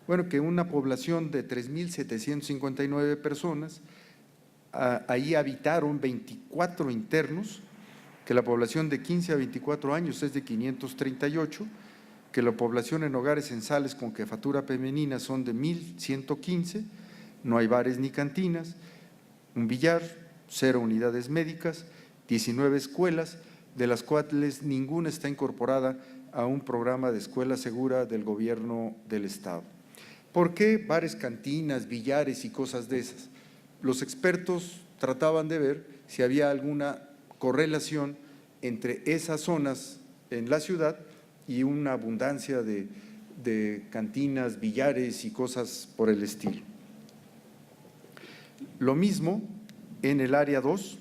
Bueno, que una población de 3.759 personas, ahí habitaron 24 internos, que la población de 15 a 24 años es de 538, que la población en hogares censales con jefatura femenina son de 1.115, no hay bares ni cantinas, un billar, 0 unidades médicas, 19 escuelas, de las cuales ninguna está incorporada a un programa de escuela segura del gobierno del Estado. ¿Por qué bares, cantinas, billares y cosas de esas? Los expertos trataban de ver si había alguna correlación entre esas zonas en la ciudad y una abundancia de cantinas, billares y cosas por el estilo. Lo mismo en el área 2,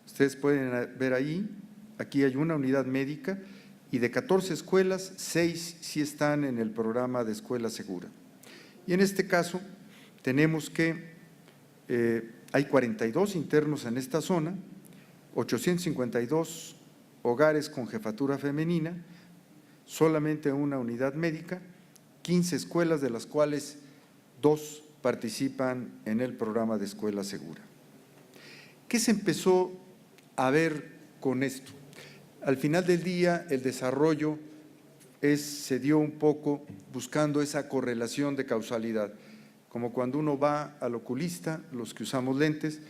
ustedes pueden ver ahí, aquí hay una unidad médica y de 14 escuelas, 6 sí están en el programa de escuela segura. Y en este caso tenemos que hay 42 internos en esta zona, 852 hogares con jefatura femenina, solamente una unidad médica, 15 escuelas de las cuales 2 participan en el programa de escuela segura. ¿Qué se empezó a ver con esto? Al final del día, el desarrollo se dio un poco buscando esa correlación de causalidad, como cuando uno va al oculista, los que usamos lentes,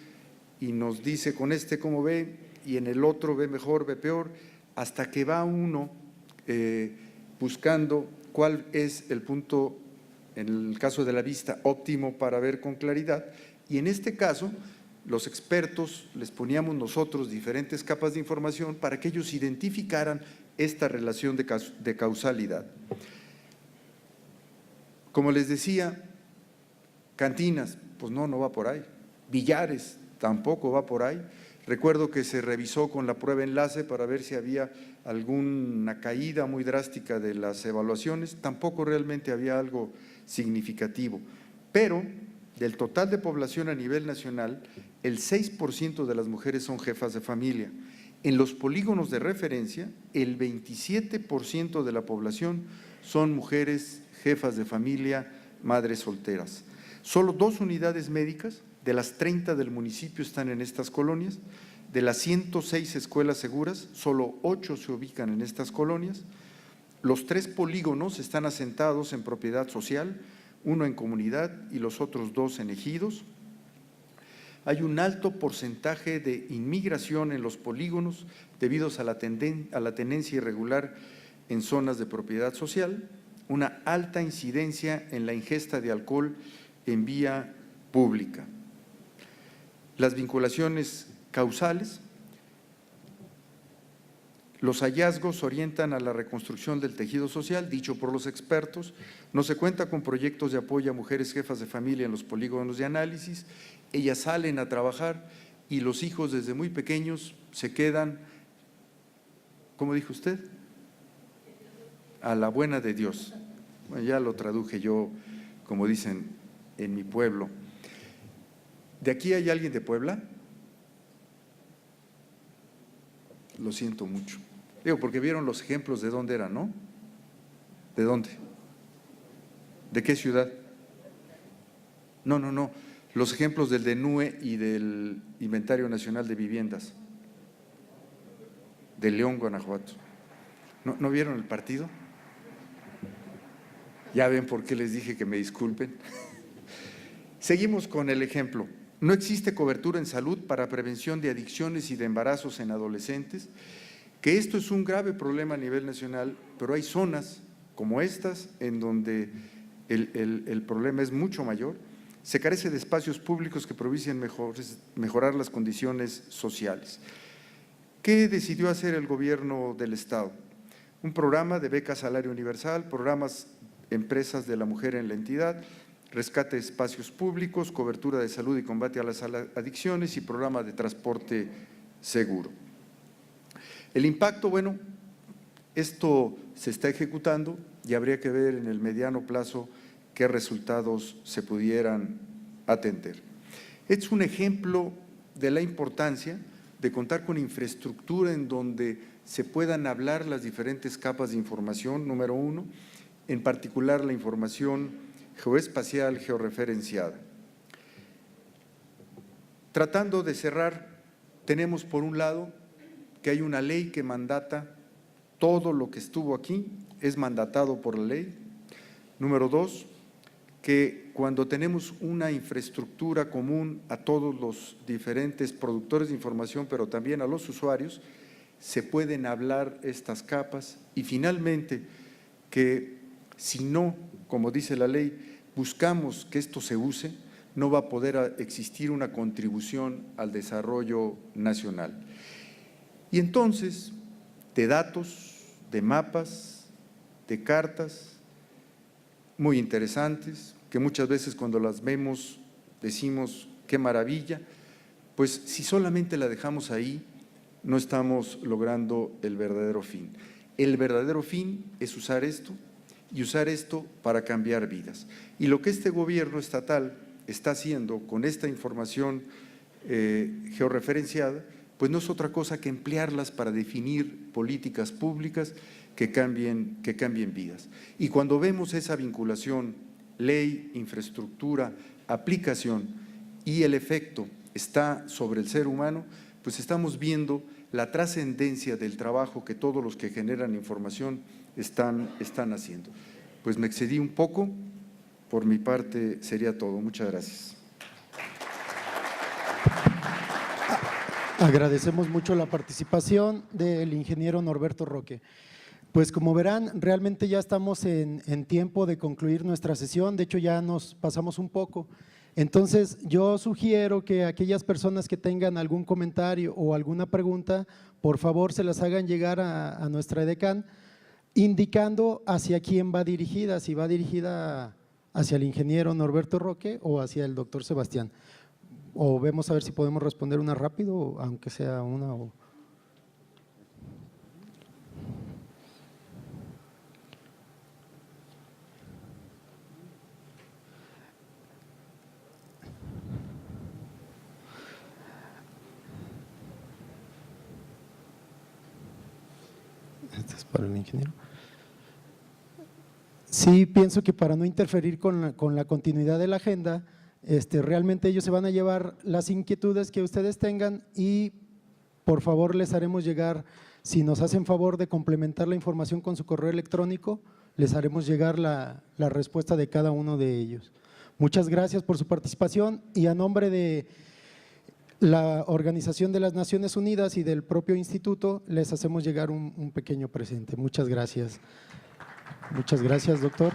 y nos dice con este cómo ve, y en el otro ve mejor, ve peor, hasta que va uno buscando cuál es el punto, en el caso de la vista, óptimo para ver con claridad, y en este caso los expertos les poníamos nosotros diferentes capas de información para que ellos identificaran esta relación de causalidad. Como les decía, cantinas, pues no va por ahí. Billares, tampoco va por ahí. Recuerdo que se revisó con la prueba enlace para ver si había alguna caída muy drástica de las evaluaciones, tampoco realmente había algo significativo, pero del total de población a nivel nacional, el 6% de las mujeres son jefas de familia. En los polígonos de referencia, el 27% de la población son mujeres jefas de familia, madres solteras. Solo 2 unidades médicas de las 30 del municipio están en estas colonias. De las 106 escuelas seguras, solo 8 se ubican en estas colonias. Los 3 polígonos están asentados en propiedad social, 1 en comunidad y los otros 2 en ejidos. Hay un alto porcentaje de inmigración en los polígonos debido a la tenencia irregular en zonas de propiedad social, una alta incidencia en la ingesta de alcohol en vía pública. Las vinculaciones causales, los hallazgos orientan a la reconstrucción del tejido social, dicho por los expertos. No se cuenta con proyectos de apoyo a mujeres jefas de familia en los polígonos de análisis. Ellas salen a trabajar y los hijos desde muy pequeños se quedan, ¿cómo dijo usted? A la buena de Dios. Bueno, ya lo traduje yo, como dicen en mi pueblo. ¿De aquí hay alguien de Puebla? Lo siento mucho. Digo, porque vieron los ejemplos de dónde eran, ¿no? ¿De dónde? ¿De qué ciudad? No. Los ejemplos del DENUE y del Inventario Nacional de Viviendas. De León, Guanajuato. ¿No vieron el partido? Ya ven por qué les dije que me disculpen. Seguimos con el ejemplo. No existe cobertura en salud para prevención de adicciones y de embarazos en adolescentes, que esto es un grave problema a nivel nacional, pero hay zonas como estas en donde el problema es mucho mayor. Se carece de espacios públicos que provicien mejorar las condiciones sociales. ¿Qué decidió hacer el gobierno del Estado? Un programa de beca salario universal, programas empresas de la mujer en la entidad, rescate de espacios públicos, cobertura de salud y combate a las adicciones y programa de transporte seguro. El impacto, bueno, esto se está ejecutando y habría que ver en el mediano plazo qué resultados se pudieran atender. Es un ejemplo de la importancia de contar con infraestructura en donde se puedan hablar las diferentes capas de información, número uno, en particular la información geoespacial georreferenciada. Tratando de cerrar, tenemos por un lado que hay una ley que mandata todo lo que estuvo aquí, es mandatado por la ley. Número dos, que cuando tenemos una infraestructura común a todos los diferentes productores de información, pero también a los usuarios, se pueden hablar estas capas. Y finalmente, que si no, como dice la ley, buscamos que esto se use, no va a poder existir una contribución al desarrollo nacional. Y entonces, de datos, de mapas, de cartas, muy interesantes, que muchas veces cuando las vemos decimos qué maravilla, pues si solamente la dejamos ahí, no estamos logrando el verdadero fin. El verdadero fin es usar esto y usar esto para cambiar vidas. Y lo que este gobierno estatal está haciendo con esta información georreferenciada, pues no es otra cosa que emplearlas para definir políticas públicas que cambien vidas. Y cuando vemos esa vinculación, ley, infraestructura, aplicación y el efecto está sobre el ser humano, pues estamos viendo la trascendencia del trabajo que todos los que generan información están haciendo. Pues me excedí un poco, por mi parte sería todo. Muchas gracias. Agradecemos mucho la participación del ingeniero Norberto Roque. Pues como verán, realmente ya estamos en tiempo de concluir nuestra sesión, de hecho ya nos pasamos un poco. Entonces yo sugiero que aquellas personas que tengan algún comentario o alguna pregunta, por favor se las hagan llegar a nuestra edecán, indicando hacia quién va dirigida, si va dirigida hacia el ingeniero Norberto Roque o hacia el doctor Sebastián. O vemos a ver si podemos responder una rápido, aunque sea una o… Este es para el ingeniero. Sí, pienso que para no interferir con la continuidad de la agenda, realmente ellos se van a llevar las inquietudes que ustedes tengan y por favor les haremos llegar, si nos hacen favor de complementar la información con su correo electrónico, les haremos llegar la respuesta de cada uno de ellos. Muchas gracias por su participación y a nombre de la Organización de las Naciones Unidas y del propio instituto les hacemos llegar un pequeño presente. Muchas gracias. Muchas gracias, doctor.